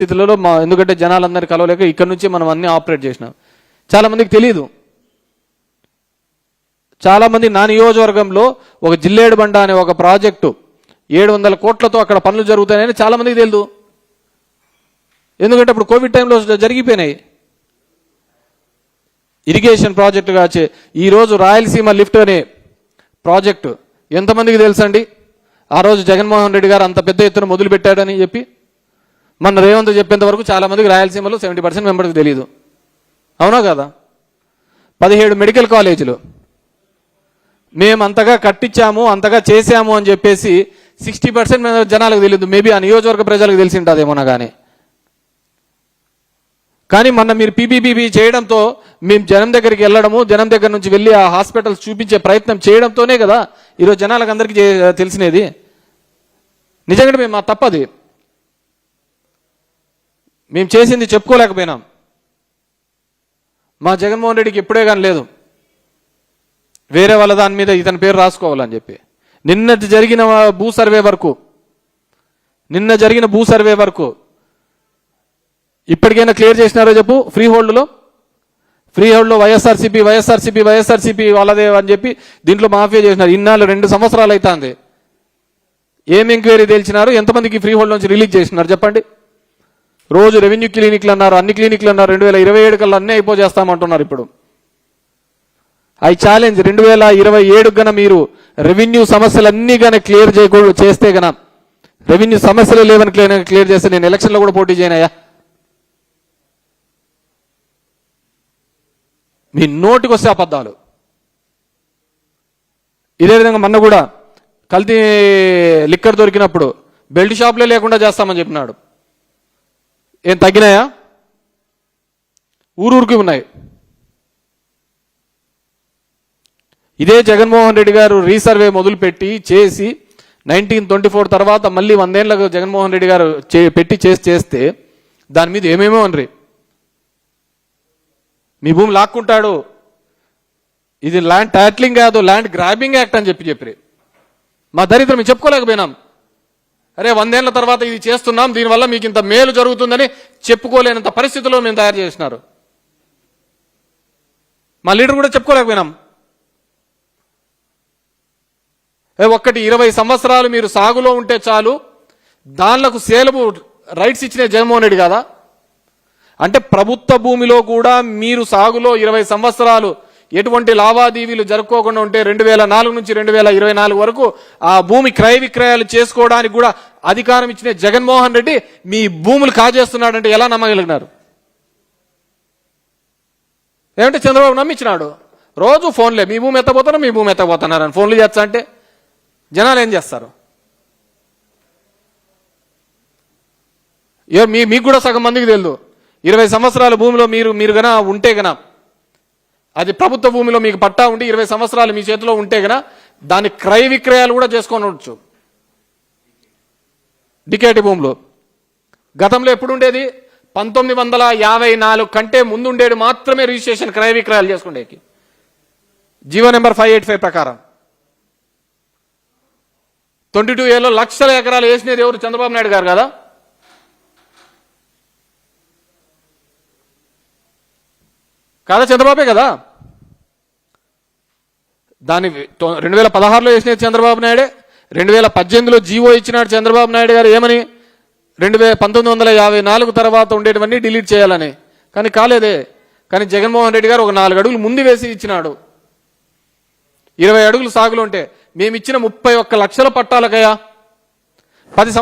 స్థితిలో ఎందుకంటే జనాలందరూ కలవలేక ఇక్కడ నుంచి మనం అన్ని ఆపరేట్ చేసినాం. చాలా మందికి తెలియదు. చాలా మంది నా నియోజకవర్గంలో ఒక జిల్లేడు బండ అనే ఒక ప్రాజెక్టు 700 కోట్లతో అక్కడ పనులు జరుగుతాయని చాలా మందికి తెలియదు. ఎందుకంటే ఇప్పుడు కోవిడ్ టైంలో జరిగిపోయినాయి. ఇరిగేషన్ ప్రాజెక్టుగా ఈరోజు రాయలసీమ లిఫ్ట్ అనే ప్రాజెక్టు ఎంతమందికి తెలుసండి? ఆ రోజు జగన్మోహన్ రెడ్డి గారు అంత పెద్ద ఎత్తున మొదలు పెట్టాడని చెప్పి మన రేవంత్ చెప్పేంత వరకు చాలా మందికి రాయలసీమలో 70% మెంబర్కి తెలియదు. అవునా కదా? 17 మెడికల్ కాలేజీలు మేము అంతగా కట్టించాము, అంతగా చేశాము అని చెప్పేసి 60% జనాలకు తెలియదు. మేబీ ఆ నియోజకవర్గ ప్రజలకు తెలిసి ఉంటుందేమోనా కానీ మొన్న మీరు పీపీపీ చేయడంతో మేము జనం దగ్గరికి వెళ్ళడము, జనం దగ్గర నుంచి వెళ్ళి ఆ హాస్పిటల్స్ చూపించే ప్రయత్నం చేయడంతోనే కదా ఈరోజు జనాలకు అందరికీ తెలిసినది. నిజంగా మేము మా తప్పది, మేము చేసింది చెప్పుకోలేకపోయినాం. మా జగన్మోహన్ రెడ్డికి ఎప్పుడే కానీ లేదు వేరే వాళ్ళ దాని మీద ఇతని పేరు రాసుకోవాలని చెప్పి. నిన్న జరిగిన భూ సర్వే వరకు ఇప్పటికైనా క్లియర్ చేసినారో చెప్పు. ఫ్రీ హోల్డ్లో వైఎస్ఆర్సీపీ వాళ్ళదే అని చెప్పి దీంట్లో మాఫియా చేసినారు. ఇన్నాళ్ళు 2 సంవత్సరాలు అవుతుంది. ఏం ఎంక్వైరీ తేల్చినారు? ఎంతమందికి ఫ్రీ హోల్డ్ నుంచి రిలీజ్ చేసినారు చెప్పండి? రోజు రెవెన్యూ క్లినిక్లు అన్నారు, అన్ని క్లినిక్లు అన్నారు. 2027 కల్లా అన్నీ అయిపోజేస్తామంటున్నారు. ఇప్పుడు ఐ ఛాలెంజ్ 2027 గన మీరు రెవెన్యూ సమస్యలన్నీ కానీ క్లియర్ చేస్తే గన, రెవెన్యూ సమస్యలు లేవని క్లియర్ చేస్తే నేను ఎలక్షన్లో కూడా పోటీ చేయనయ్యా. మీ నోటికి వస్తే అబద్ధాలు. ఇదే విధంగా మొన్న కూడా కల్తీ లిక్కర్ దొరికినప్పుడు బెల్ట్ షాప్లే లేకుండా చేస్తామని చెప్పినాడు. ఏం తగ్గినాయా? ఊరూరికి ఉన్నాయి. ఇదే జగన్మోహన్ రెడ్డి గారు రీసర్వే మొదలుపెట్టి చేసి 1924 తర్వాత మళ్ళీ 100 ఏళ్లకు జగన్మోహన్ రెడ్డి గారు చేస్తే దాని మీద ఏమేమో అనరి. మీ భూమి లాక్కుంటాడు, ఇది ల్యాండ్ టైటిలింగ్ కాదు, ల్యాండ్ గ్రాబింగ్ యాక్ట్ అని చెప్పి మా దరిద్రం మేము చెప్పుకోలేకపోయినాం. అరే 100 ఏళ్ల తర్వాత ఇది చేస్తున్నాం, దీనివల్ల మీకు ఇంత మేలు జరుగుతుందని చెప్పుకోలేనంత పరిస్థితిలో మేము తయారు చేసినారు. మా లీడర్ కూడా చెప్పుకోలేకపోయినాం. ఒక్కటి 20 సంవత్సరాలు మీరు సాగులో ఉంటే చాలు, దానిలకు సేలబు రైట్స్ ఇచ్చిన జగన్మోహన్ రెడ్డి కాదా? అంటే ప్రభుత్వ భూమిలో కూడా మీరు సాగులో 20 సంవత్సరాలు ఎటువంటి లావాదేవీలు జరుపుకోకుండా ఉంటే 2004 నుంచి 2024 వరకు ఆ భూమి క్రయ విక్రయాలు చేసుకోవడానికి కూడా అధికారం ఇచ్చిన జగన్మోహన్ రెడ్డి మీ భూములు కాజేస్తున్నాడంటే ఎలా నమ్మగలిగినారు? ఏమంటే చంద్రబాబు నమ్మించినాడు. రోజు ఫోన్లే, మీ భూమి ఎత్తపోతున్నారని ఫోన్లు చేస్తా అంటే జనాలు ఏం చేస్తారు? మీకు కూడా సగం మందికి తెలియదు. 20 సంవత్సరాల భూమిలో మీరు గన ఉంటే గన, అది ప్రభుత్వ భూమిలో మీకు పట్టా ఉండి 20 సంవత్సరాలు మీ చేతిలో ఉంటే గన దాని క్రయ విక్రయాలు కూడా చేసుకోవచ్చు. డికేటి భూమిలో గతంలో ఎప్పుడు ఉండేది? 1954 కంటే ముందు ఉండేది మాత్రమే రిజిస్ట్రేషన్ క్రయ విక్రయాలు చేసుకునేకి. జీవో నెంబర్ 585 ప్రకారం 22 ఏళ్ళలో లక్షల ఎకరాలు వేసినది ఎవరు? చంద్రబాబు నాయుడు గారు కదా. కాదా? చంద్రబాబే కదా. దాన్ని 2016లో వేసినది చంద్రబాబు నాయుడే. 2018లో జీవో ఇచ్చినాడు చంద్రబాబు నాయుడు గారు. ఏమని? 1954 తర్వాత ఉండేటివన్నీ డిలీట్ చేయాలని. కానీ కాలేదే. కానీ జగన్మోహన్ రెడ్డి గారు ఒక 4 అడుగులు ముందు వేసి ఇచ్చినాడు. 20 అడుగులు సాగులు ఉంటే మేము ఇచ్చిన 31 లక్షల పట్టాలకయ్యా 10